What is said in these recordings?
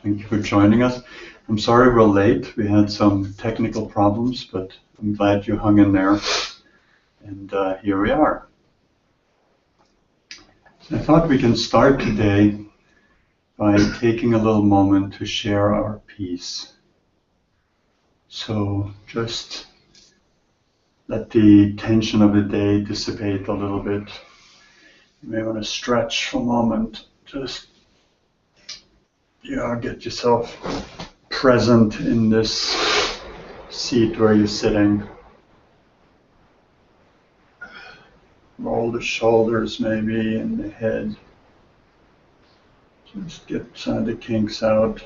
Thank you for joining us. I'm sorry we're late. We had some technical problems, but I'm glad you hung in there. And here we are. I thought we can start today by taking a little moment to share our peace. So just let the tension of the day dissipate a little bit. You may want to stretch for a moment. Just get yourself present in this seat where you're sitting. Roll the shoulders maybe and the head. Just get some of the kinks out.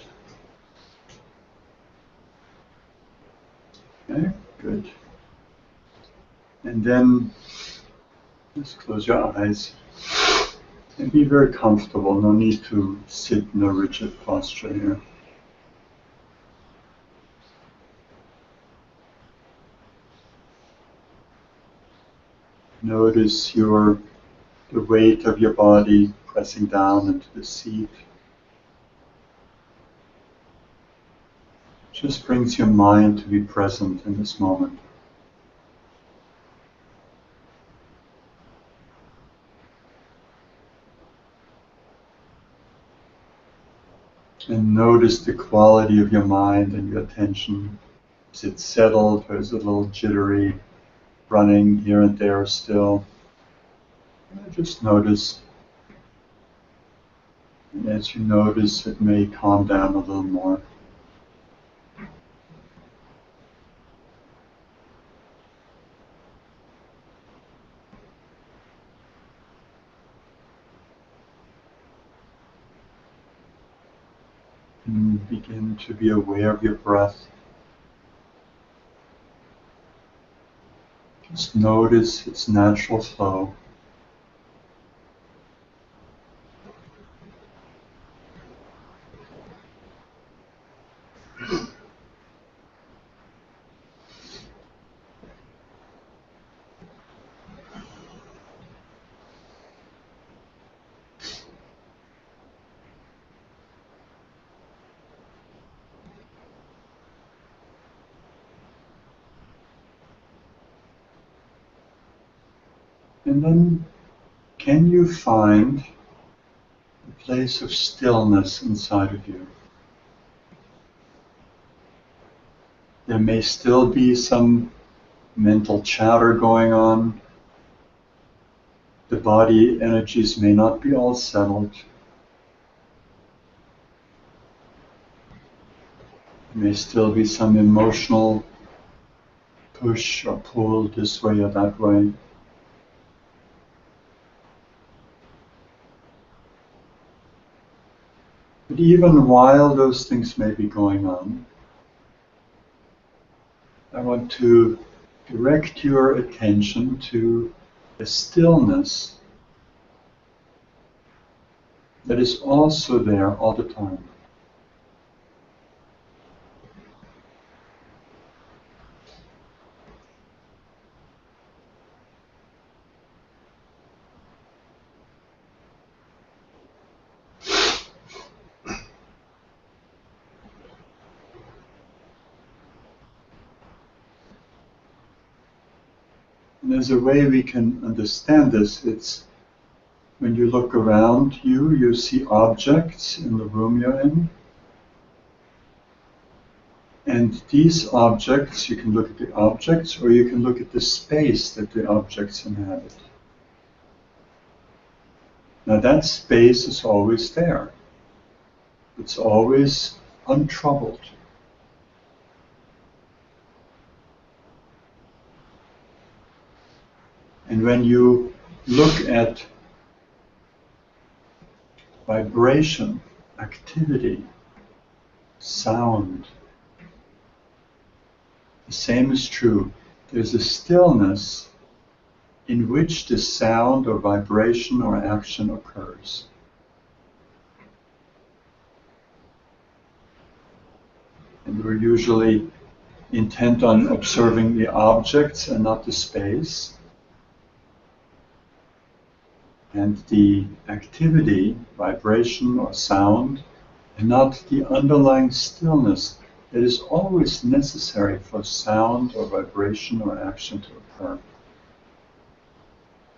Okay, good. And then just close your eyes and be very comfortable. No need to sit in a rigid posture here. Notice the weight of your body pressing down into the seat. Just brings your mind to be present in this moment. And notice the quality of your mind and your attention. Is it settled or is it a little jittery, running here and there still? Just notice. And as you notice, it may calm down a little more. And begin to be aware of your breath. Just notice its natural flow. And then, can you find a place of stillness inside of you? There may still be some mental chatter going on. The body energies may not be all settled. There may still be some emotional push or pull this way or that way. But even while those things may be going on, I want to direct your attention to a stillness that is also there all the time. And there's a way we can understand this. It's when you look around you, you see objects in the room you're in. And these objects, you can look at the objects or you can look at the space that the objects inhabit. Now that space is always there. It's always untroubled. And when you look at vibration, activity, sound, the same is true. There's a stillness in which the sound or vibration or action occurs. And we're usually intent on observing the objects and not the space. And the activity, vibration or sound, and not the underlying stillness that is always necessary for sound or vibration or action to occur.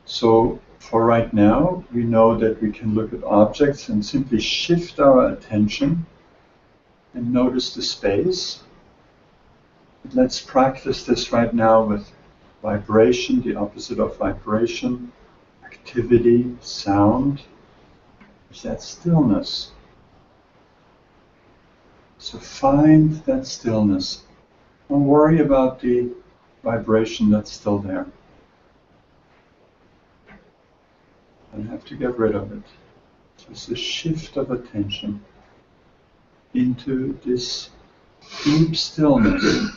So for right now, we know that we can look at objects and simply shift our attention and notice the space. Let's practice this right now with vibration, the opposite of vibration, activity, sound. Is that stillness? So find that stillness. Don't worry about the vibration that's still there. Don't have to get rid of it. Just a shift of attention into this deep stillness.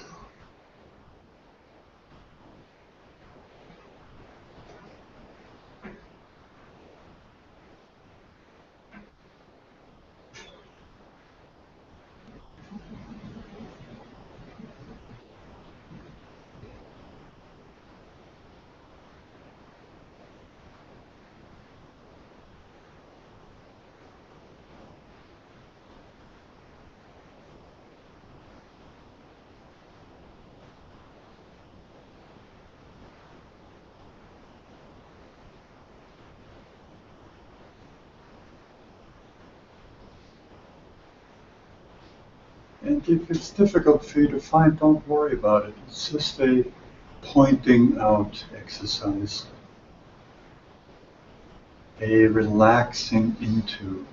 And if it's difficult for you to find, don't worry about it. It's just a pointing out exercise. A relaxing into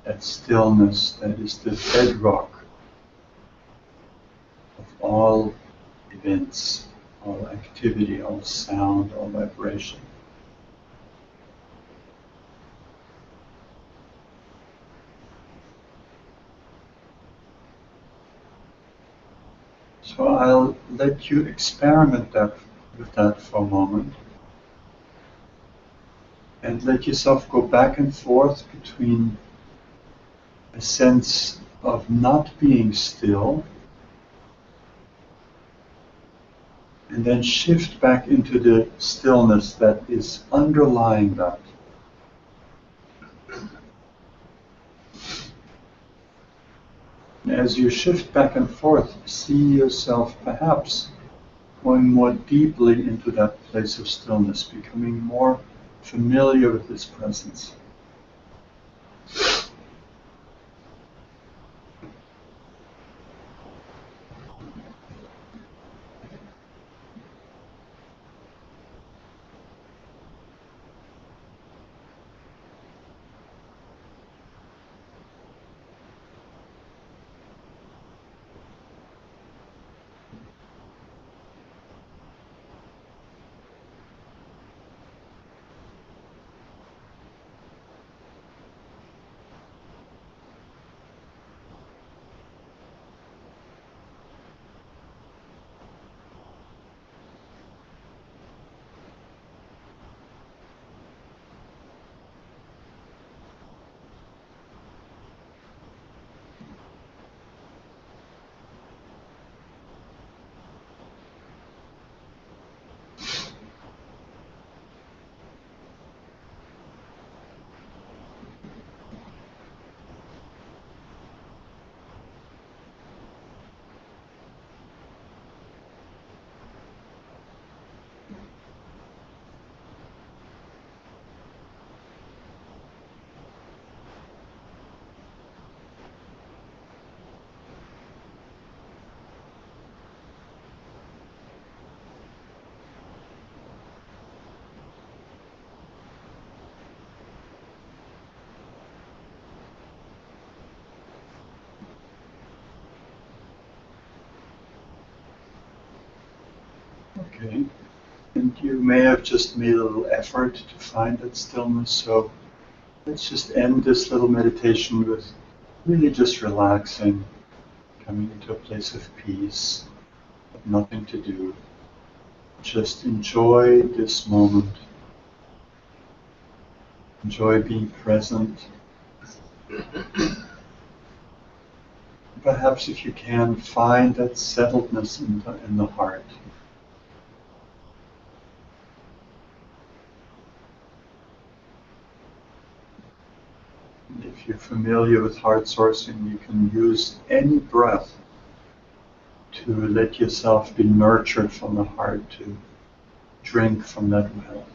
that stillness that is the bedrock of all events, all activity, all sound, all vibration. So I'll let you experiment with that for a moment. And let yourself go back and forth between a sense of not being still and then shift back into the stillness that is underlying that. As you shift back and forth, see yourself perhaps going more deeply into that place of stillness, becoming more familiar with this presence. Okay. And you may have just made a little effort to find that stillness, so let's just end this little meditation with really just relaxing, coming into a place of peace, of nothing to do. Just enjoy this moment. Enjoy being present. Perhaps if you can, find that settledness in the heart. And if if you're familiar with heart sourcing, you can use any breath to let yourself be nurtured from the heart, to drink from that well.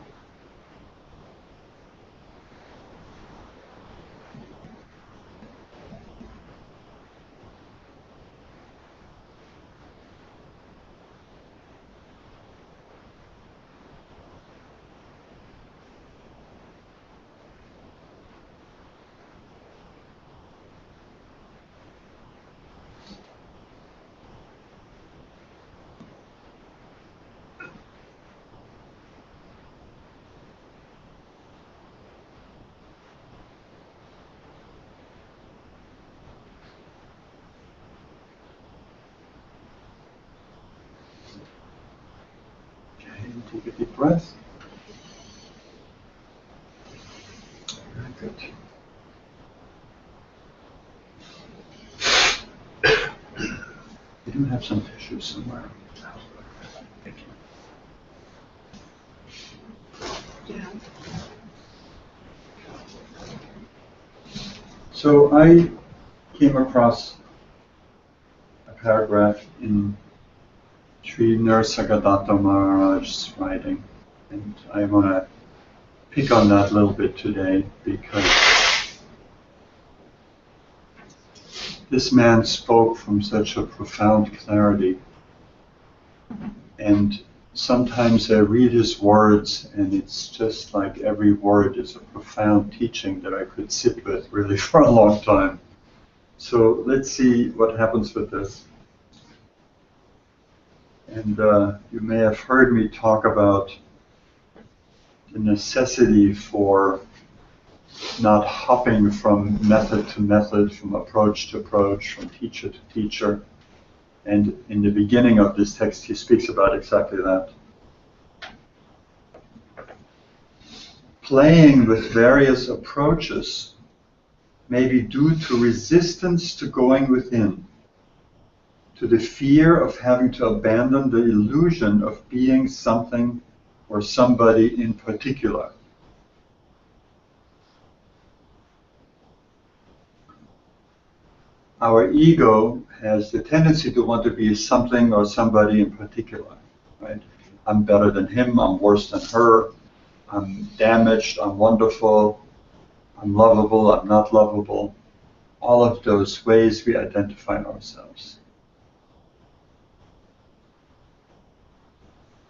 Take a deep breath. Very good. We do have some tissues somewhere. Thank you. Yeah. So I came across a paragraph in Sri Narsagadatta Maharaj's writing, and I want to pick on that a little bit today because this man spoke from such a profound clarity, and sometimes I read his words and it's just like every word is a profound teaching that I could sit with really for a long time. So let's see what happens with this. And you may have heard me talk about the necessity for not hopping from method to method, from approach to approach, from teacher to teacher. And in the beginning of this text, he speaks about exactly that. Playing with various approaches may be due to resistance to going within, to the fear of having to abandon the illusion of being something or somebody in particular. Our ego has the tendency to want to be something or somebody in particular, right? I'm better than him, I'm worse than her, I'm damaged, I'm wonderful, I'm lovable, I'm not lovable. All of those ways we identify ourselves.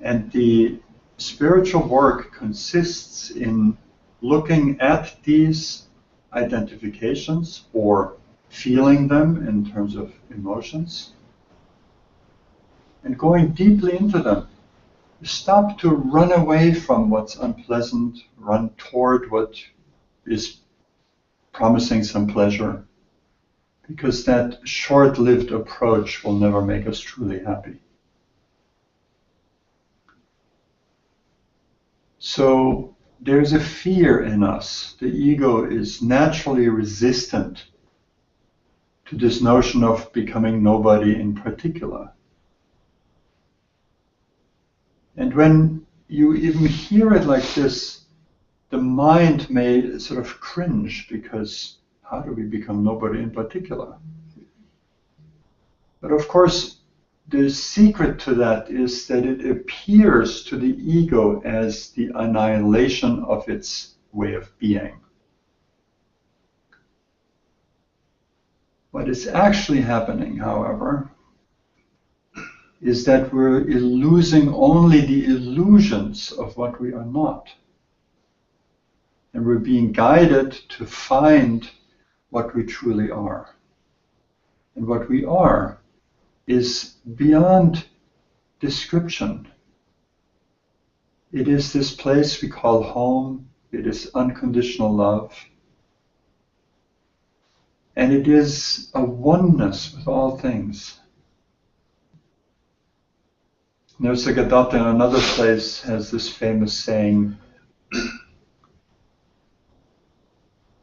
And the spiritual work consists in looking at these identifications or feeling them in terms of emotions and going deeply into them. Stop to run away from what's unpleasant, run toward what is promising some pleasure, because that short-lived approach will never make us truly happy. So there's a fear in us. The ego is naturally resistant to this notion of becoming nobody in particular. And when you even hear it like this, the mind may sort of cringe, because how do we become nobody in particular? But of course, the secret to that is that it appears to the ego as the annihilation of its way of being. What is actually happening, however, is that we're losing only the illusions of what we are not. And we're being guided to find what we truly are. And what we are is beyond description. It is this place we call home. It is unconditional love. And it is a oneness with all things. Narsagadatta in another place has this famous saying,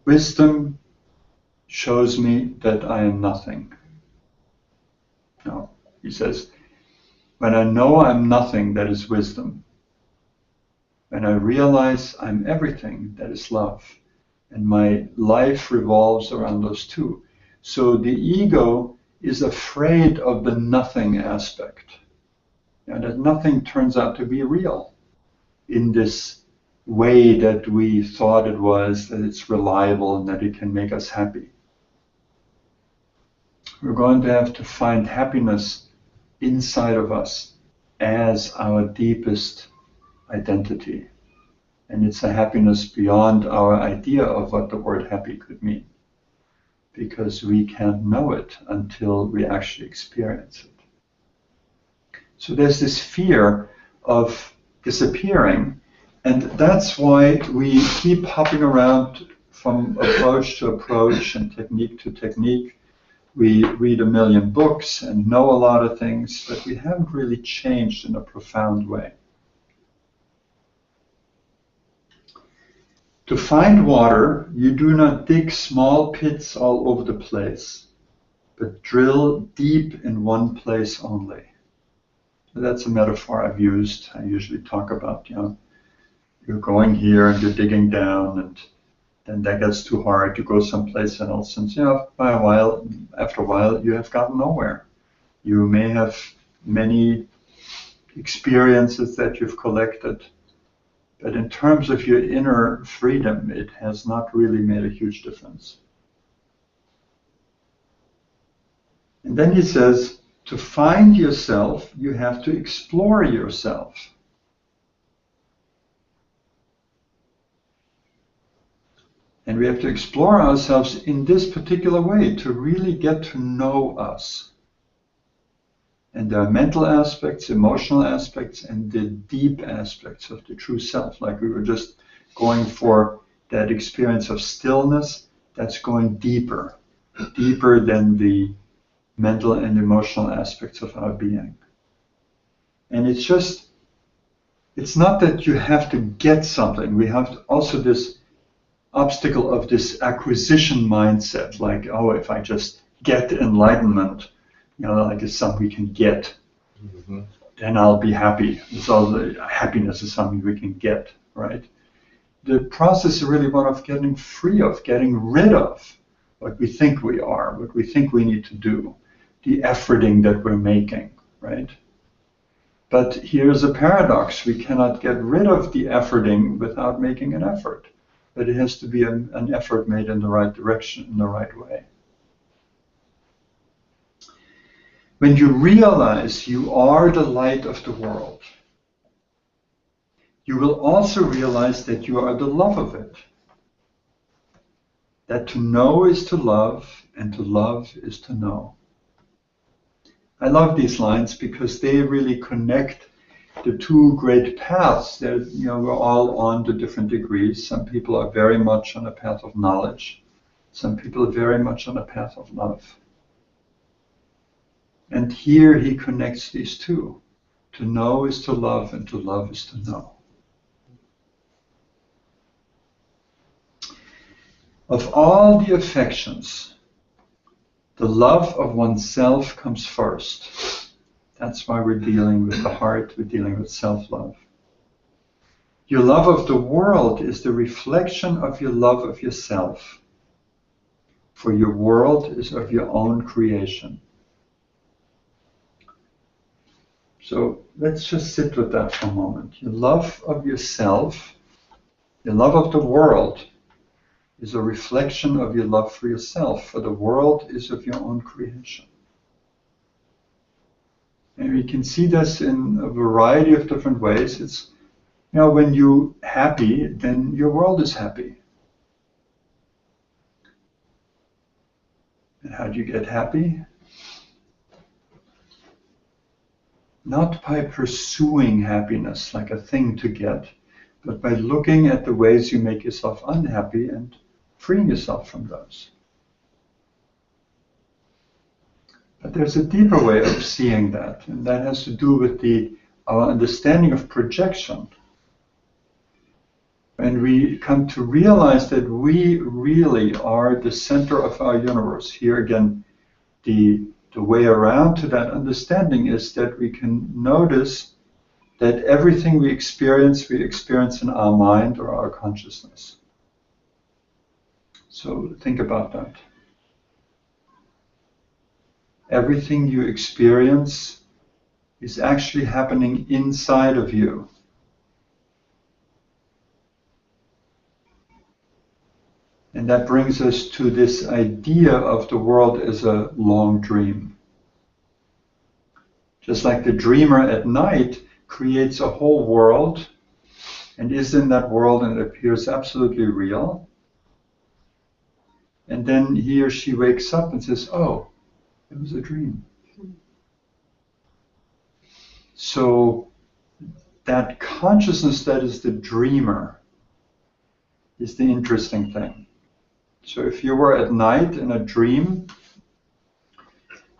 wisdom shows me that I am nothing. No, he says, when I know I'm nothing, that is wisdom. When I realize I'm everything, that is love. And my life revolves around those two. So the ego is afraid of the nothing aspect. And that nothing turns out to be real in this way that we thought it was, that it's reliable and that it can make us happy. We're going to have to find happiness inside of us as our deepest identity. And it's a happiness beyond our idea of what the word happy could mean, because we can't know it until we actually experience it. So there's this fear of disappearing, and that's why we keep hopping around from approach to approach and technique to technique. We read a million books and know a lot of things, but we haven't really changed in a profound way. To find water, you do not dig small pits all over the place, but drill deep in one place only. That's a metaphor I've used. I usually talk about, you're going here and you're digging down, and then that gets too hard. You go someplace else, and after a while, you have gotten nowhere. You may have many experiences that you've collected, but in terms of your inner freedom, it has not really made a huge difference. And then he says, to find yourself, you have to explore yourself. And we have to explore ourselves in this particular way to really get to know us. And there are mental aspects, emotional aspects, and the deep aspects of the true self. Like we were just going for that experience of stillness, that's going deeper than the mental and emotional aspects of our being. And it's not that you have to get something. We have also this obstacle of this acquisition mindset, like, oh, if I just get enlightenment, like it's something we can get, then I'll be happy. It's all the happiness is something we can get, right? The process is really one of getting free of, getting rid of what we think we are, what we think we need to do, the efforting that we're making, right? But here's a paradox. We cannot get rid of the efforting without making an effort. But it has to be an effort made in the right direction, in the right way. When you realize you are the light of the world, you will also realize that you are the love of it. That to know is to love, and to love is to know. I love these lines because they really connect the two great paths that, we're all on to different degrees. Some people are very much on a path of knowledge. Some people are very much on a path of love. And here he connects these two. To know is to love, and to love is to know. Of all the affections, the love of oneself comes first. That's why we're dealing with the heart, we're dealing with self-love. Your love of the world is the reflection of your love of yourself. For your world is of your own creation. So let's just sit with that for a moment. Your love of yourself, your love of the world, is a reflection of your love for yourself. For the world is of your own creation. And we can see this in a variety of different ways. It's, when you're happy, then your world is happy. And how do you get happy? Not by pursuing happiness like a thing to get, but by looking at the ways you make yourself unhappy and freeing yourself from those. But there's a deeper way of seeing that, and that has to do with our understanding of projection. When we come to realize that we really are the center of our universe, here again, the way around to that understanding is that we can notice that everything we experience in our mind or our consciousness. So think about that. Everything you experience is actually happening inside of you. And that brings us to this idea of the world as a long dream. Just like the dreamer at night creates a whole world and is in that world and it appears absolutely real. And then he or she wakes up and says, oh, it was a dream. So that consciousness that is the dreamer is the interesting thing. So if you were at night in a dream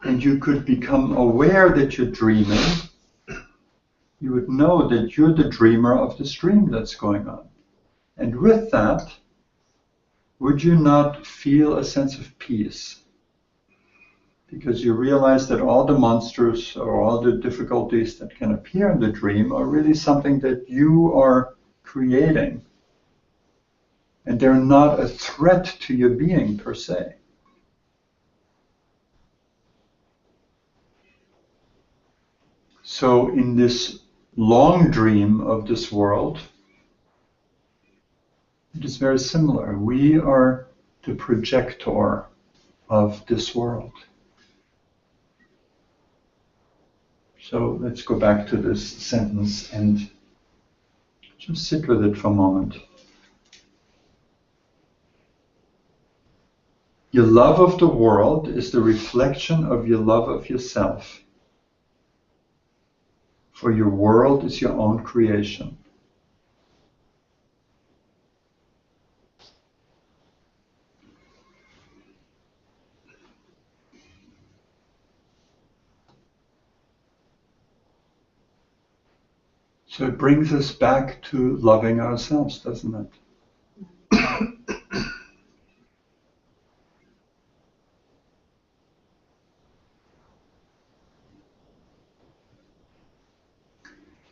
and you could become aware that you're dreaming, you would know that you're the dreamer of this dream that's going on. And with that, would you not feel a sense of peace? Because you realize that all the monsters or all the difficulties that can appear in the dream are really something that you are creating. And they're not a threat to your being per se. So in this long dream of this world, it is very similar. We are the projector of this world. So let's go back to this sentence and just sit with it for a moment. Your love of the world is the reflection of your love of yourself. For your world is your own creation. So it brings us back to loving ourselves, doesn't it?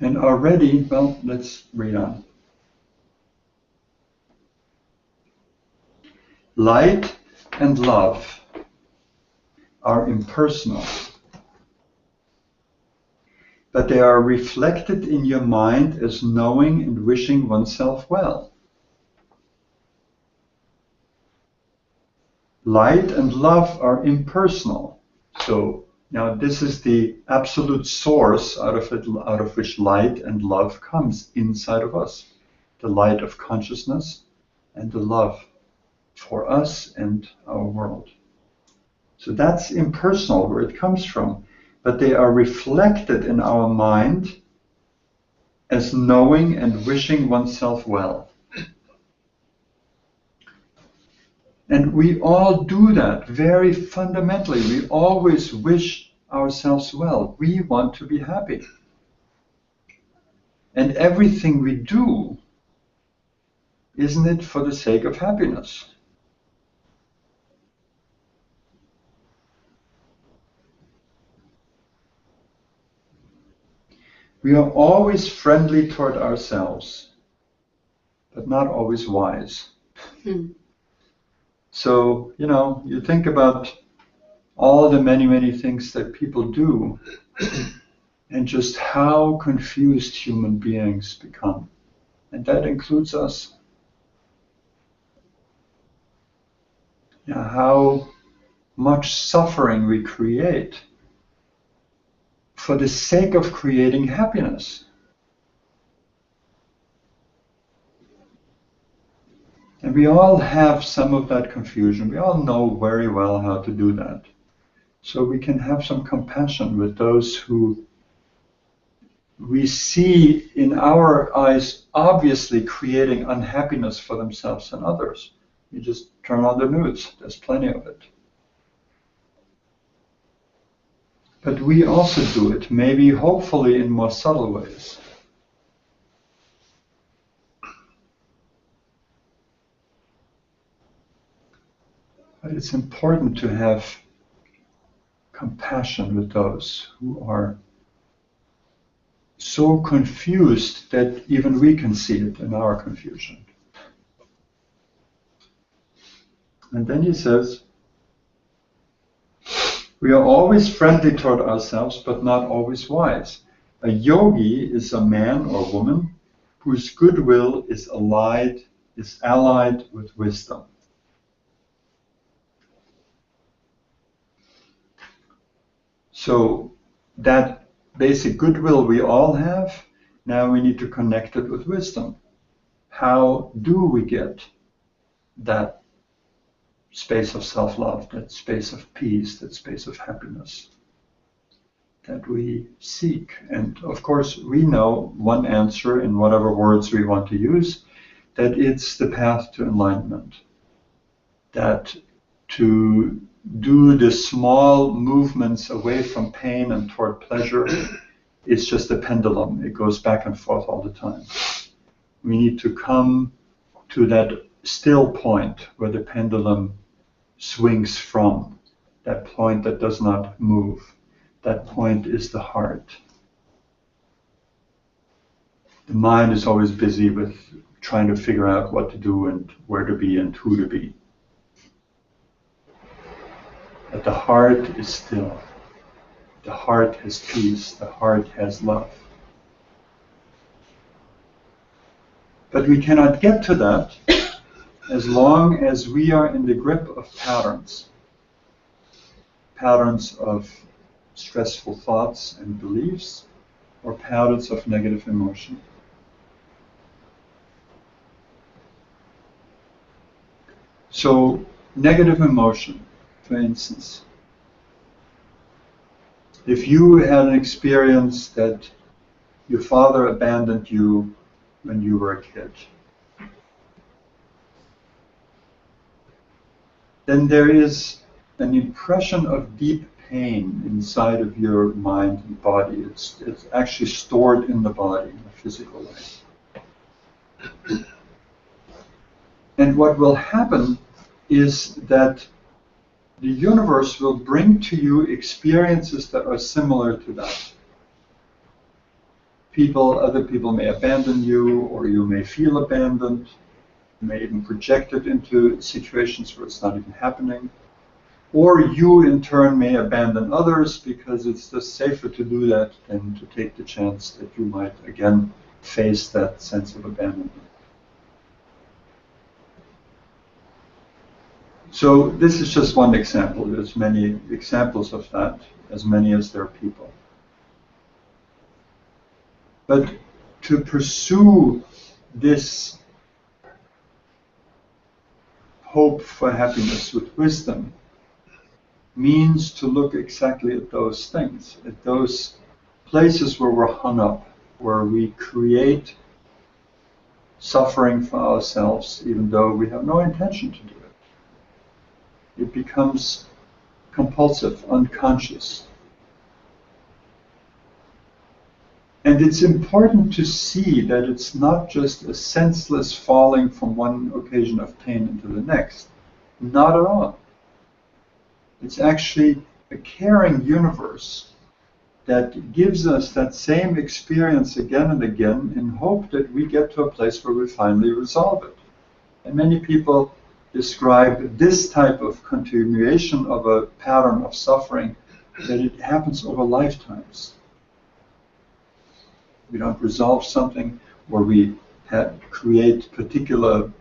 And already, well, let's read on. Light and love are impersonal, but they are reflected in your mind as knowing and wishing oneself well. Light and love are impersonal. So now this is the absolute source out of which light and love comes inside of us. The light of consciousness and the love for us and our world. So that's impersonal, where it comes from. But they are reflected in our mind as knowing and wishing oneself well. And we all do that very fundamentally. We always wish ourselves well. We want to be happy. And everything we do, isn't it for the sake of happiness? We are always friendly toward ourselves, but not always wise. So, you think about all the many things that people do and just how confused human beings become. And that includes us. How much suffering we create for the sake of creating happiness. And we all have some of that confusion. We all know very well how to do that. So we can have some compassion with those who we see in our eyes obviously creating unhappiness for themselves and others. You just turn on the news, there's plenty of it. But we also do it, maybe hopefully in more subtle ways. But it's important to have compassion with those who are so confused that even we can see it in our confusion. And then he says, we are always friendly toward ourselves, but not always wise. A yogi is a man or woman whose goodwill is allied with wisdom. So that basic goodwill we all have, now we need to connect it with wisdom. How do we get that space of self-love, that space of peace, that space of happiness that we seek? And of course, we know one answer in whatever words we want to use, that it's the path to enlightenment. That to do the small movements away from pain and toward pleasure is just a pendulum. It goes back and forth all the time. We need to come to that still point where the pendulum swings from, that point that does not move. That point is the heart. The mind is always busy with trying to figure out what to do and where to be and who to be. But the heart is still. The heart has peace. The heart has love. But we cannot get to that as long as we are in the grip of patterns. Patterns of stressful thoughts and beliefs, or patterns of negative emotion. So, negative emotion, for instance. If you had an experience that your father abandoned you when you were a kid, then there is an impression of deep pain inside of your mind and body. It's actually stored in the body in a physical way. And what will happen is that the universe will bring to you experiences that are similar to that. Other people may abandon you, or you may feel abandoned. You may even project it into situations where it's not even happening. Or you, in turn, may abandon others because it's just safer to do that than to take the chance that you might again face that sense of abandonment. So this is just one example. There's many examples of that, as many as there are people. But to pursue this hope for happiness with wisdom means to look exactly at those things, at those places where we're hung up, where we create suffering for ourselves, even though we have no intention to do it. It becomes compulsive, unconscious. And it's important to see that it's not just a senseless falling from one occasion of pain into the next. Not at all. It's actually a caring universe that gives us that same experience again and again in hope that we get to a place where we finally resolve it. And many people describe this type of continuation of a pattern of suffering that it happens over lifetimes. We don't resolve something, or we create particular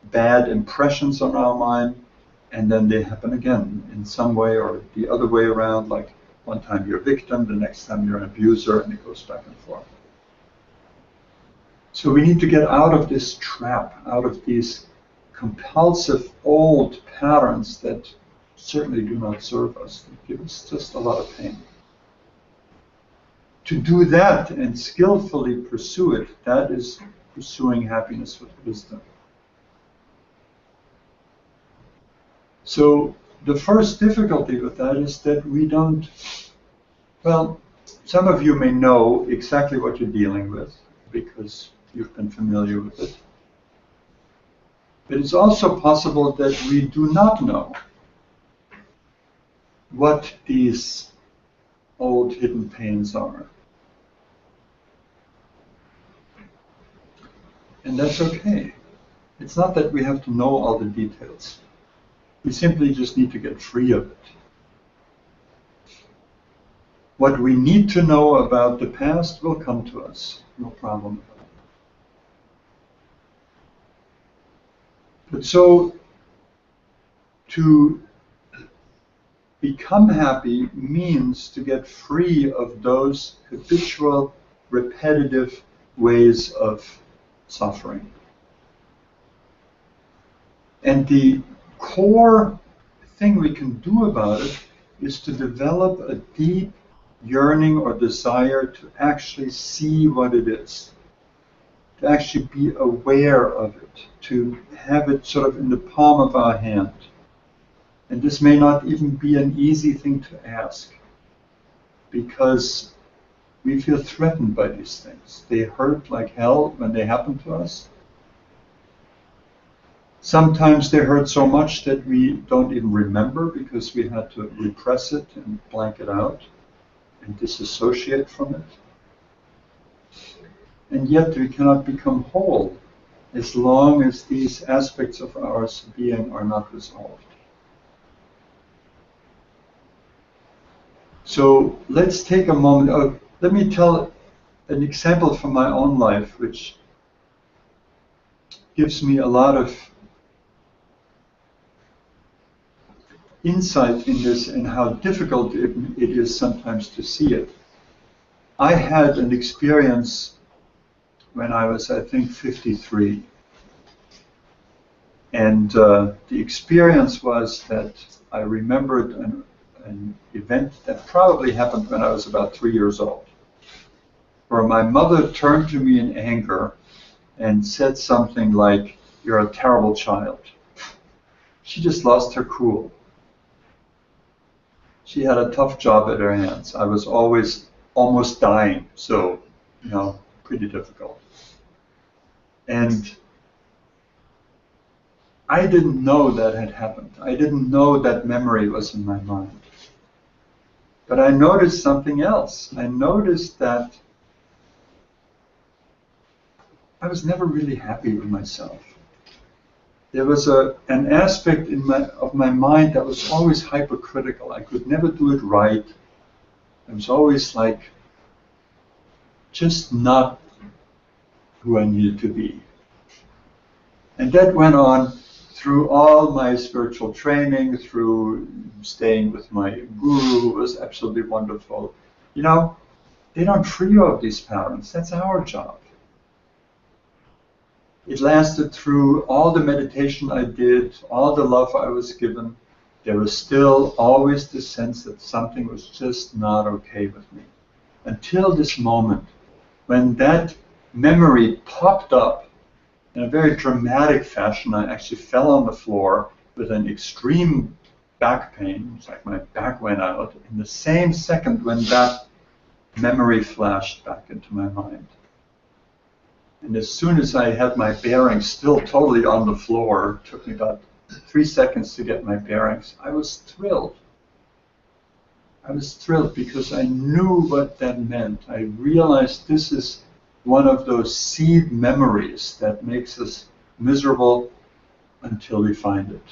bad impressions on our mind, and then they happen again in some way or the other way around, like one time you're a victim, the next time you're an abuser, and it goes back and forth. So we need to get out of this trap, out of these compulsive old patterns that certainly do not serve us, that give us just a lot of pain. To do that and skillfully pursue it, that is pursuing happiness with wisdom. So the first difficulty with that is that we don't, well, some of you may know exactly what you're dealing with because you've been familiar with it. But it's also possible that we do not know what these old hidden pains are. And that's okay. It's not that we have to know all the details. We simply just need to get free of it. What we need to know about the past will come to us, no problem about it. But so, to become happy means to get free of those habitual, repetitive ways of suffering. And the core thing we can do about it is to develop a deep yearning or desire to actually see what it is, to actually be aware of it, to have it sort of in the palm of our hand. And this may not even be an easy thing to ask, because we feel threatened by these things. They hurt like hell when they happen to us. Sometimes they hurt so much that we don't even remember because we had to repress it and blank it out and disassociate from it. And yet we cannot become whole as long as these aspects of our being are not resolved. So let's take a moment. Let me tell an example from my own life, which gives me a lot of insight in this and how difficult it is sometimes to see it. I had an experience when I was, I think, 53. And the experience was that I remembered an event that probably happened when I was about 3 years old, where my mother turned to me in anger and said something like, "You're a terrible child." She just lost her cool. She had a tough job at her hands. I was always almost dying, so, pretty difficult. And I didn't know that had happened. I didn't know that memory was in my mind. But I noticed something else. I noticed that I was never really happy with myself. There was an aspect of my mind that was always hypercritical. I could never do it right. I was always like, just not who I needed to be. And that went on through all my spiritual training, through staying with my guru, who was absolutely wonderful. They don't free you of these patterns. That's our job. It lasted through all the meditation I did, all the love I was given. There was still always the sense that something was just not okay with me. Until this moment, when that memory popped up in a very dramatic fashion. I actually fell on the floor with an extreme back pain. It's like my back went out in the same second when that memory flashed back into my mind. And as soon as I had my bearings still totally on the floor, it took me about 3 seconds to get my bearings, I was thrilled. I was thrilled because I knew what that meant. I realized this is one of those seed memories that makes us miserable until we find it.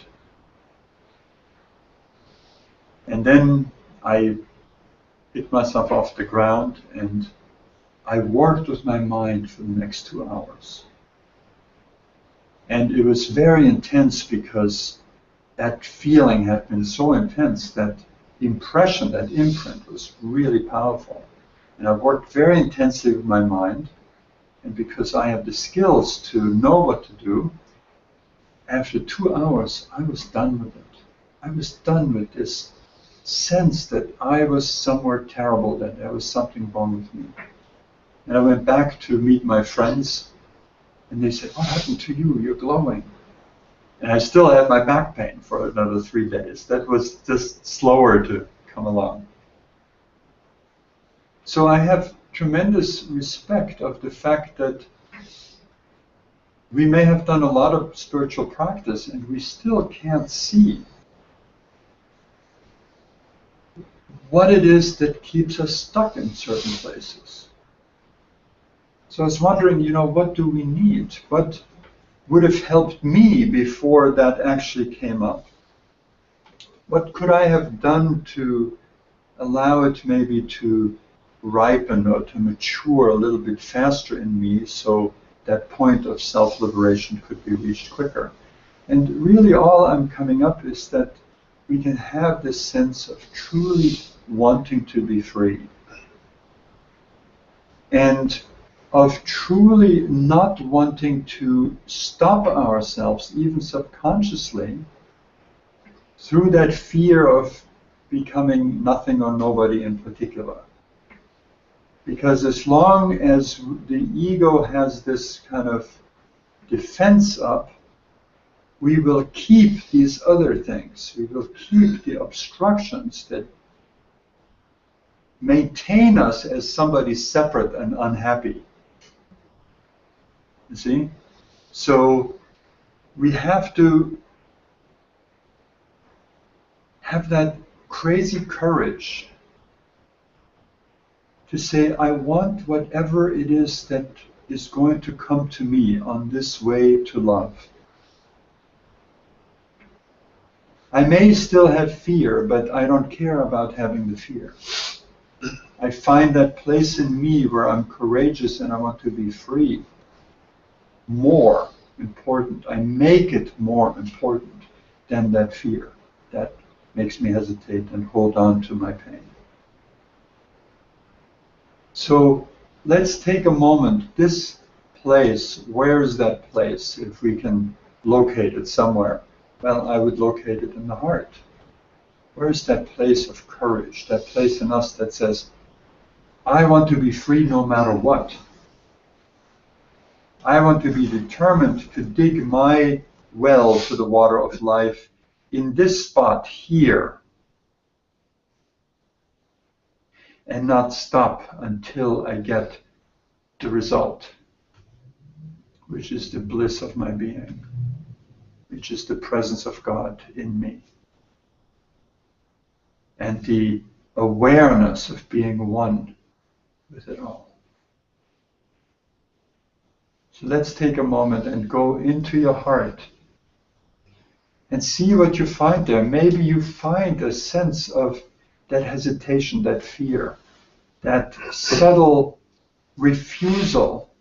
And then I picked myself off the ground and I worked with my mind for the next 2 hours. And it was very intense because that feeling had been so intense that the impression, that imprint was really powerful. And I worked very intensely with my mind. And because I have the skills to know what to do, after 2 hours, I was done with it. I was done with this sense that I was somewhere terrible, that there was something wrong with me. And I went back to meet my friends, and they said, "What happened to you? You're glowing." And I still had my back pain for another 3 days. That was just slower to come along. So I have tremendous respect of the fact that we may have done a lot of spiritual practice and we still can't see what it is that keeps us stuck in certain places. So I was wondering, what do we need? What would have helped me before that actually came up? What could I have done to allow it maybe to ripen or to mature a little bit faster in me so that point of self-liberation could be reached quicker? And really all I'm coming up is that we can have this sense of truly wanting to be free and of truly not wanting to stop ourselves, even subconsciously, through that fear of becoming nothing or nobody in particular. Because as long as the ego has this kind of defense up, we will keep these other things. We will keep the obstructions that maintain us as somebody separate and unhappy. You see? So we have to have that crazy courage to say, I want whatever it is that is going to come to me on this way to love. I may still have fear, but I don't care about having the fear. I find that place in me where I'm courageous and I want to be free more important. I make it more important than that fear that makes me hesitate and hold on to my pain. So let's take a moment. This place, where is that place if we can locate it somewhere? Well, I would locate it in the heart. Where is that place of courage, that place in us that says, I want to be free no matter what. I want to be determined to dig my well to the water of life in this spot here and not stop until I get the result, which is the bliss of my being, which is the presence of God in me, and the awareness of being one with it all. So let's take a moment and go into your heart and see what you find there. Maybe you find a sense of that hesitation, that fear, that subtle refusal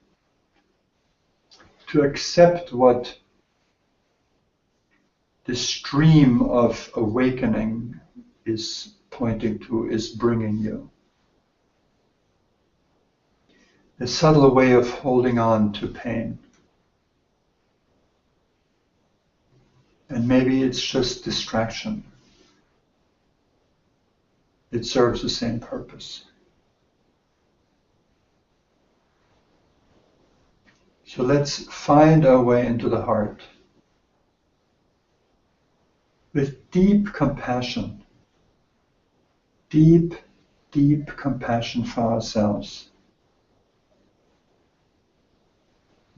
to accept what the stream of awakening is pointing to, is bringing you. A subtle way of holding on to pain. And maybe it's just distraction. It serves the same purpose. So let's find our way into the heart with deep compassion, deep, deep compassion for ourselves.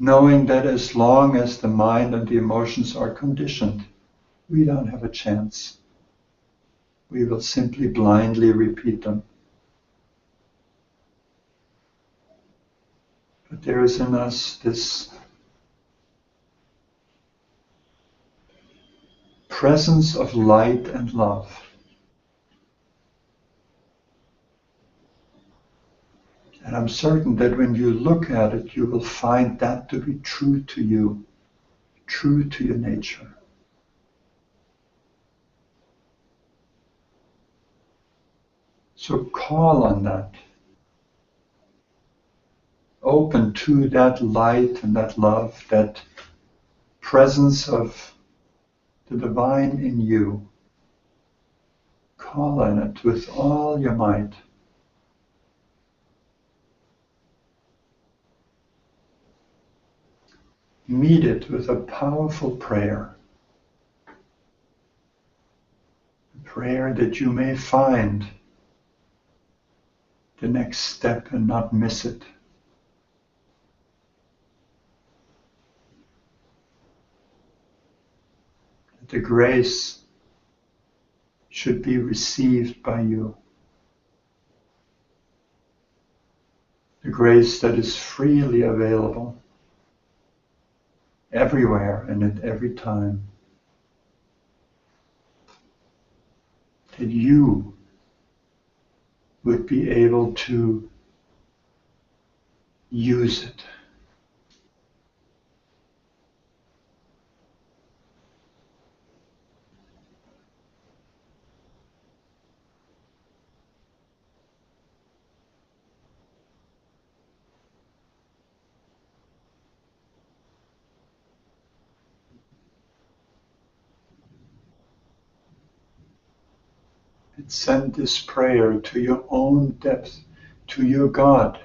Knowing that as long as the mind and the emotions are conditioned, we don't have a chance. We will simply blindly repeat them. But there is in us this presence of light and love. And I'm certain that when you look at it, you will find that to be true to you, true to your nature. So call on that. Open to that light and that love, that presence of the divine in you. Call on it with all your might. Meet it with a powerful prayer. A prayer that you may find the next step and not miss it. That the grace should be received by you. The grace that is freely available everywhere and at every time. that you would be able to use it. And send this prayer to your own depth, to your God.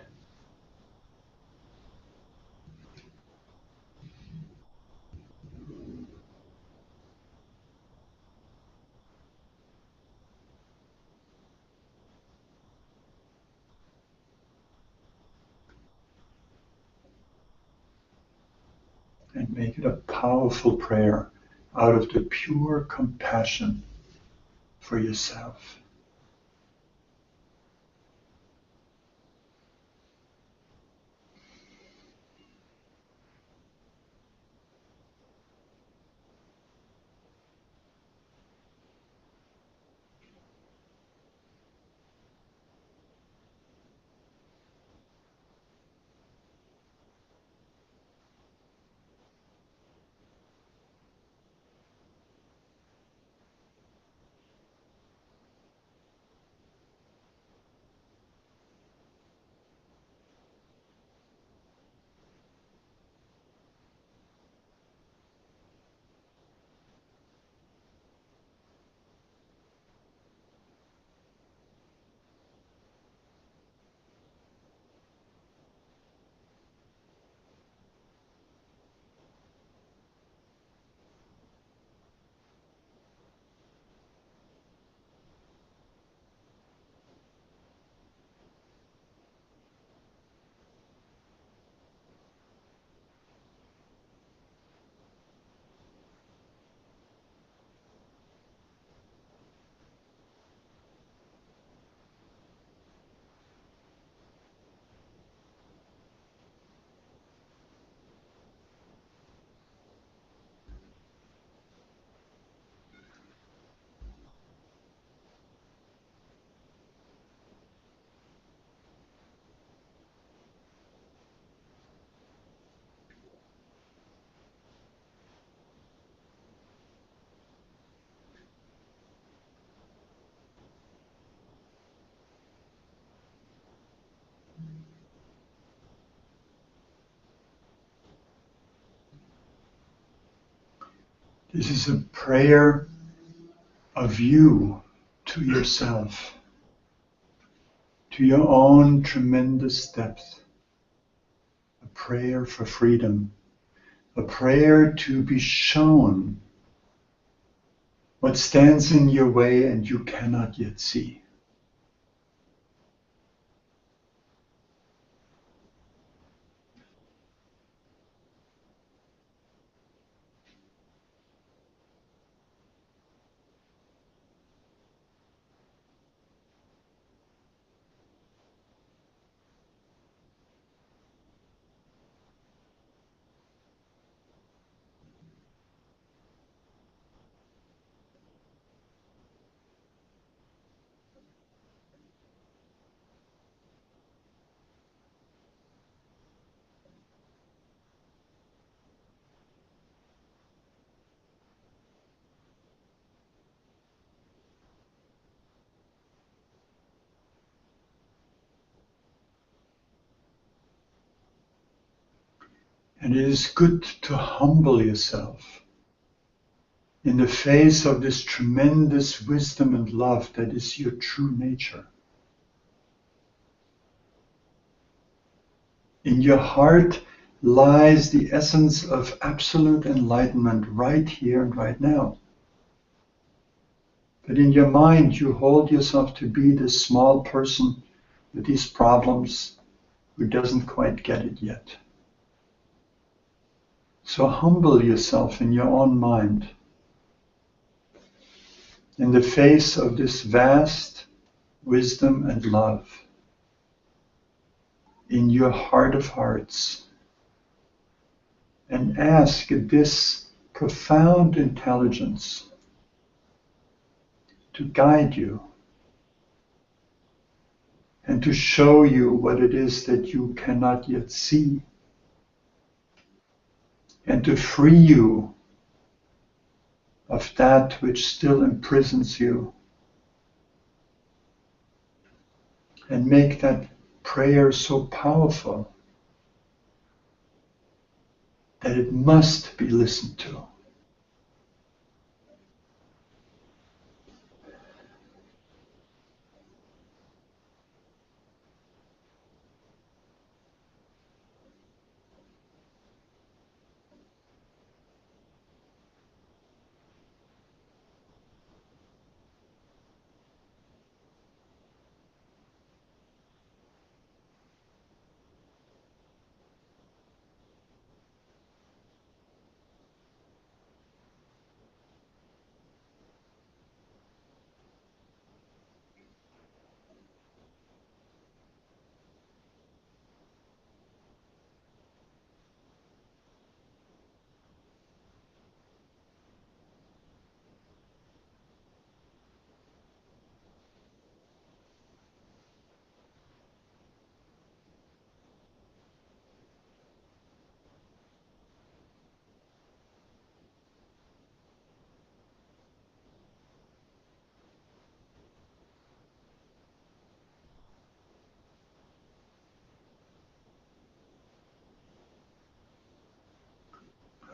And make it a powerful prayer out of the pure compassion for yourself. This is a prayer of you to yourself, to your own tremendous depth. A prayer for freedom, a prayer to be shown what stands in your way and you cannot yet see. And it is good to humble yourself in the face of this tremendous wisdom and love that is your true nature. In your heart lies the essence of absolute enlightenment right here and right now. But in your mind, you hold yourself to be this small person with these problems who doesn't quite get it yet. So humble yourself in your own mind in the face of this vast wisdom and love in your heart of hearts, and ask this profound intelligence to guide you and to show you what it is that you cannot yet see, and to free you of that which still imprisons you, and make that prayer so powerful that it must be listened to.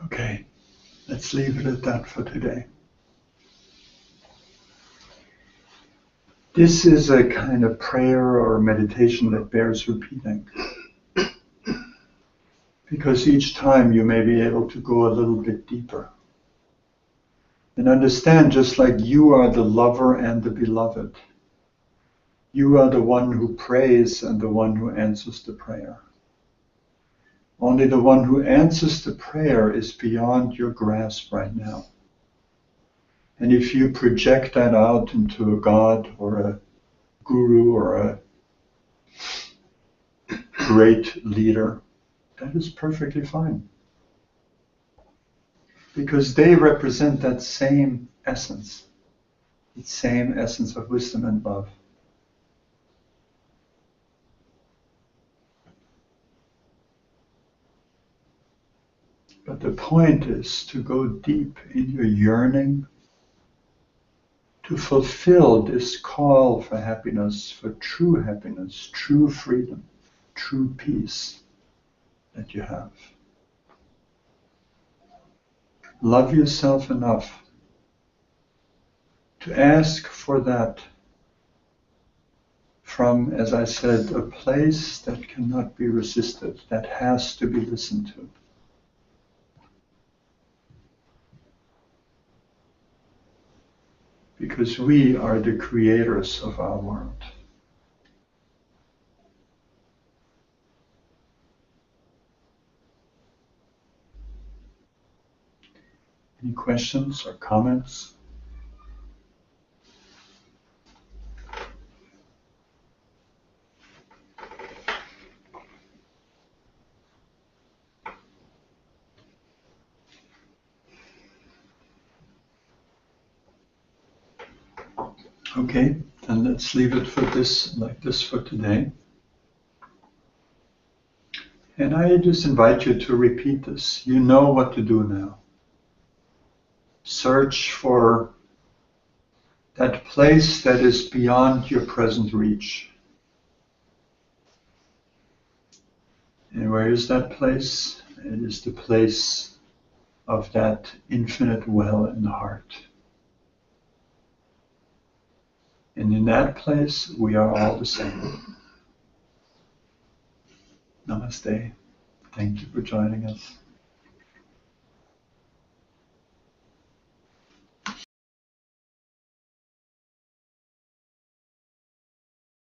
Okay, let's leave it at that for today. This is a kind of prayer or meditation that bears repeating, because each time you may be able to go a little bit deeper and understand, just like you are the lover and the beloved, you are the one who prays and the one who answers the prayer. Only the one who answers the prayer is beyond your grasp right now. And if you project that out into a god or a guru or a great leader, that is perfectly fine. Because they represent that same essence, the same essence of wisdom and love. But the point is to go deep in your yearning to fulfill this call for happiness, for happiness, true freedom, true peace that you have. Love yourself enough to ask for that from, as I said, a place that cannot be resisted, that has to be listened to. Because we are the creators of our world. Any questions or comments? Okay, then let's leave it for this, like this for today. And I just invite you to repeat this. You know what to do now. Search for that place that is beyond your present reach. And where is that place? It is the place of that infinite well in the heart. And in that place, we are all the same. Namaste. Thank you for joining us.